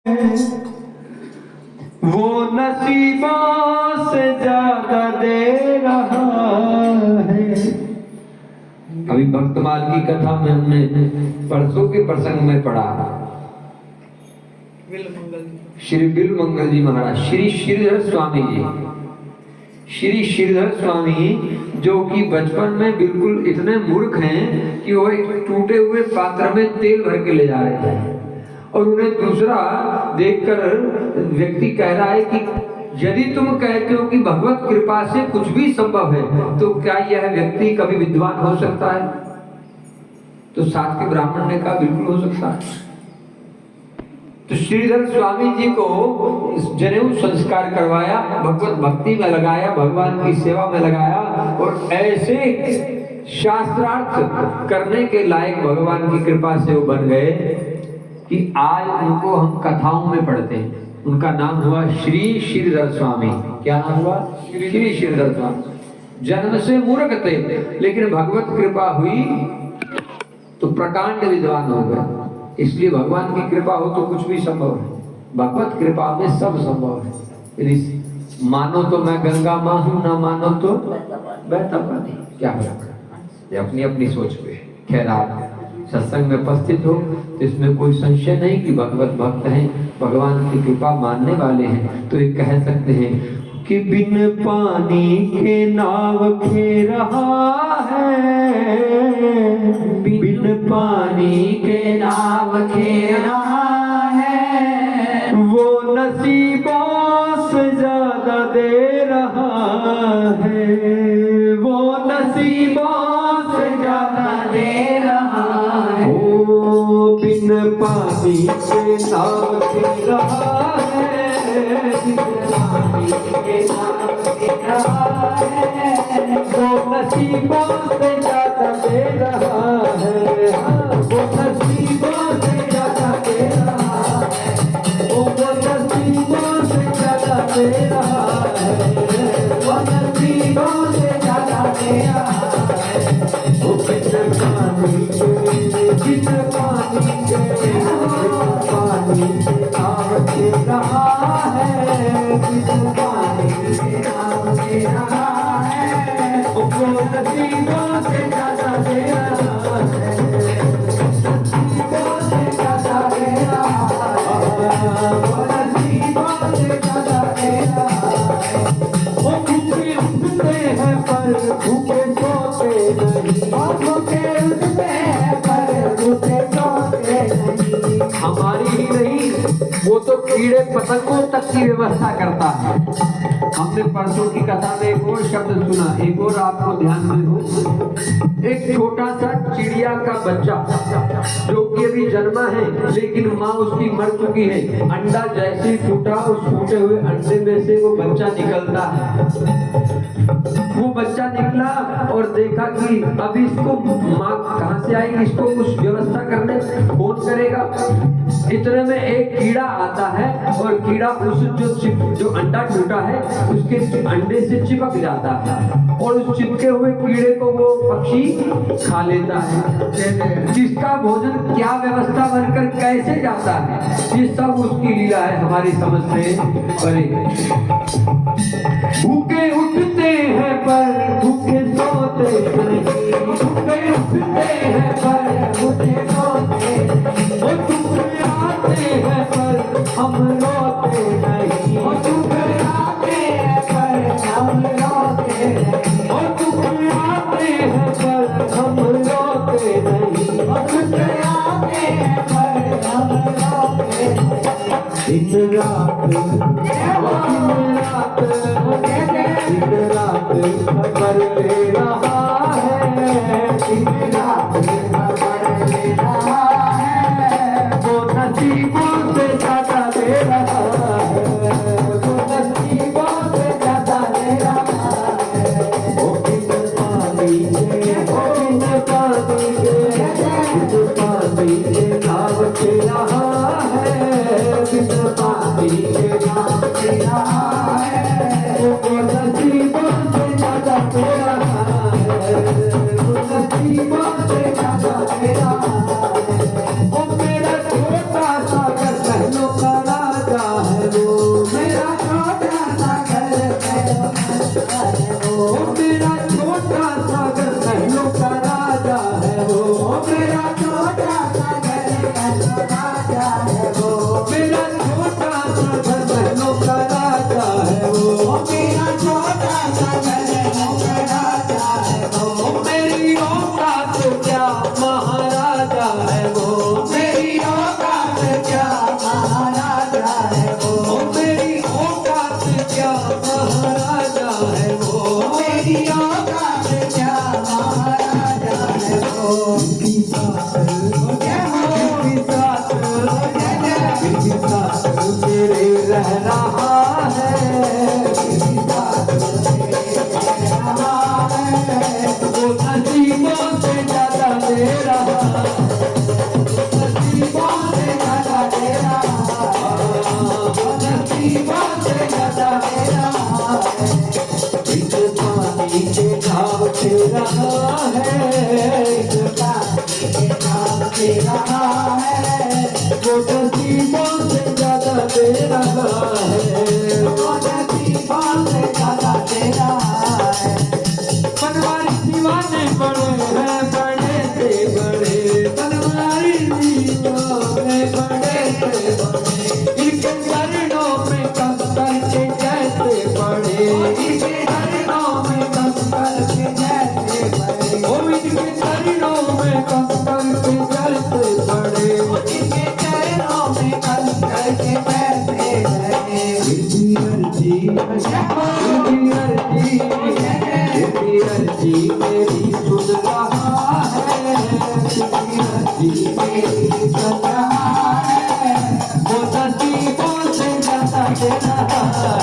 वो नसीबों से ज्यादा दे रहा है। अभी भक्तमाल की कथा में हमने परसों के प्रसंग में पढ़ा, श्री बिल्वमंगल जी महाराज, श्री श्रीधर स्वामी जी, श्री श्रीधर स्वामी जो कि बचपन में बिल्कुल इतने मूर्ख हैं कि वो एक टूटे हुए पात्र में तेल भर के ले जा रहे हैं और उन्हें दूसरा देखकर व्यक्ति कह रहा है कि यदि तुम कहते हो कि भगवत कृपा से कुछ भी संभव है तो क्या यह व्यक्ति कभी विद्वान हो सकता है? तो साथ के ब्राह्मण ने कहा बिल्कुल हो सकता है। तो श्रीधर स्वामी जी को जनेऊ संस्कार करवाया, भगवत भक्ति में लगाया, भगवान की सेवा में लगाया और ऐसे शास्त्रार्थ करने के लायक भगवान की कृपा से वो बन गए कि आज उनको हम कथाओं में पढ़ते हैं। उनका नाम हुआ श्री श्रीधर स्वामी। क्या नाम हुआ? श्री श्रीधर स्वामी। जन्म से मूर्ख थे लेकिन भगवत कृपा हुई तो प्रकांड विद्वान हो गए। इसलिए भगवान की कृपा हो तो कुछ भी संभव है। भगवत कृपा में सब संभव है। यदि मानो तो मैं गंगा मां हूं, ना मानो तो बहता पानी, क्या फर्क है? अपनी अपनी सोच पे। खैर आप सत्संग में उपस्थित हो तो इसमें कोई संशय नहीं कि भगवत भक्त हैं, भगवान की कृपा मानने वाले हैं। तो ये कह सकते हैं कि बिन पानी के नाव खे रहा है, बिन पानी के नाव खे रहा है, वो नसीबों से ज्यादा दे रहा है, वो नसीबों से ज्यादा दे रहा है। ओ बिन पानी के नाव खे रहा है, बिन पानी के नाव खे रहा है, वो नसीबों से ज्यादा दे रहा है, वो नसीबों से ज्यादा दे रहा है, वो नसीबों से ज्यादा दे रहा है, वो नसीबों से ज्यादा दे रहा है। वो बिन पानी के नाव खे रहा है, बिन पानी के नाव खे रहा है, वो नसीबों से ज्यादा दे रहा है, नसीबों से ज्यादा दे रहा है, वो नसीबों से ज्यादा दे रहा है। वो भूखे उठते हैं पर भूखे सोते नहीं, भूखे उठते हैं पर भूखे सोते नहीं। हमारी ही नहीं, वो तो कीड़े पतंगों तक की व्यवस्था करता है। हमने परसों की कथा में एक और शब्द सुना, एक और आपको ध्यान में हो। एक छोटा सा चिड़िया का बच्चा जो कि अभी जन्मा है लेकिन माँ उसकी मर चुकी है, अंडा जैसे ही फूटा उस फूटे हुए अंडे में से वो बच्चा निकलता है। वो बच्चा निकला और देखा कि अभी इसको माँ कहाँ से आएगी, इसको कुछ व्यवस्था करने कौन करेगा। इतने में एक कीड़ा आता है और कीड़ा उस जो अंडा टूटा है उसके अंडे से चिपक जाता है और उस चिपके हुए कीड़े को वो पक्षी खा लेता है। जिसका भोजन क्या व्यवस्था बनकर कैसे जाता है, ये सब उसकी लीला है, हमारी समझ से परे। भूखे उठते हैं पर भूखे सोते नहीं, भूखे उठते हैं पर भूखे सोते नहीं, वो तुम्हें आते हैं पर हम रोते नहीं, वो तुम्हें आते हैं पर हम रोते नहीं, वो तुम्हें आते हैं पर हम रोते नहीं, वो तुम्हें आते हैं पर हम रोते नहीं। दिन रात दिन रात खबर ले रहा है, दिन रात खबर ले रहा है, वो नसीबों से ज्यादा दे रहा है, वो नसीबों से ज्यादा दे रहा है। वो बिन पानी के, वो बिन पानी के, बिन पानी के नाव खे रहा है, बिन पानी के नाव खे रहा है, वो नसीबों से ज्यादा दे रहा है, वो नसीबों से ज्यादा दे रहा है। वो मेरा छोटा सा घर पहलो का तेरा है वो, मेरी औकात क्या महाराजा है वो, मेरी औकात क्या महाराजा है वो। इनकी साथ इनकी साथ इनकी साथ मेरे रह रहा है, इनकी साथ मेरे रहा है, वो नसीबों से ज्यादा दे रहा, नसीबों से ज्यादा तेरा, नसीबों से ज्यादा तेरा है। इस पानी के नाव से रहा है, इस पानी के नाम से रहा है, वो नसीबों से ज्यादा दे रहा है, वो नसीबों से ज्यादा तेरा है। बनवारी दीवाने बड़े हैं, बड़े से बड़े, बनवारी दीवाने बड़े से बड़े, इनके चरणों में कंकर के जैसे पड़े, इनके चरणों में कंकर के जैसे पड़े, ओ इनके चरणों में कंकर के जैसे पड़े, इनके चरणों में कंकर के जैसे पड़े। इनकी अर्जी मेरी सुन रहा है, इनकी अर्जी मेरी सुन रहा है, वो नसीबों से ज्यादा दे रहा है।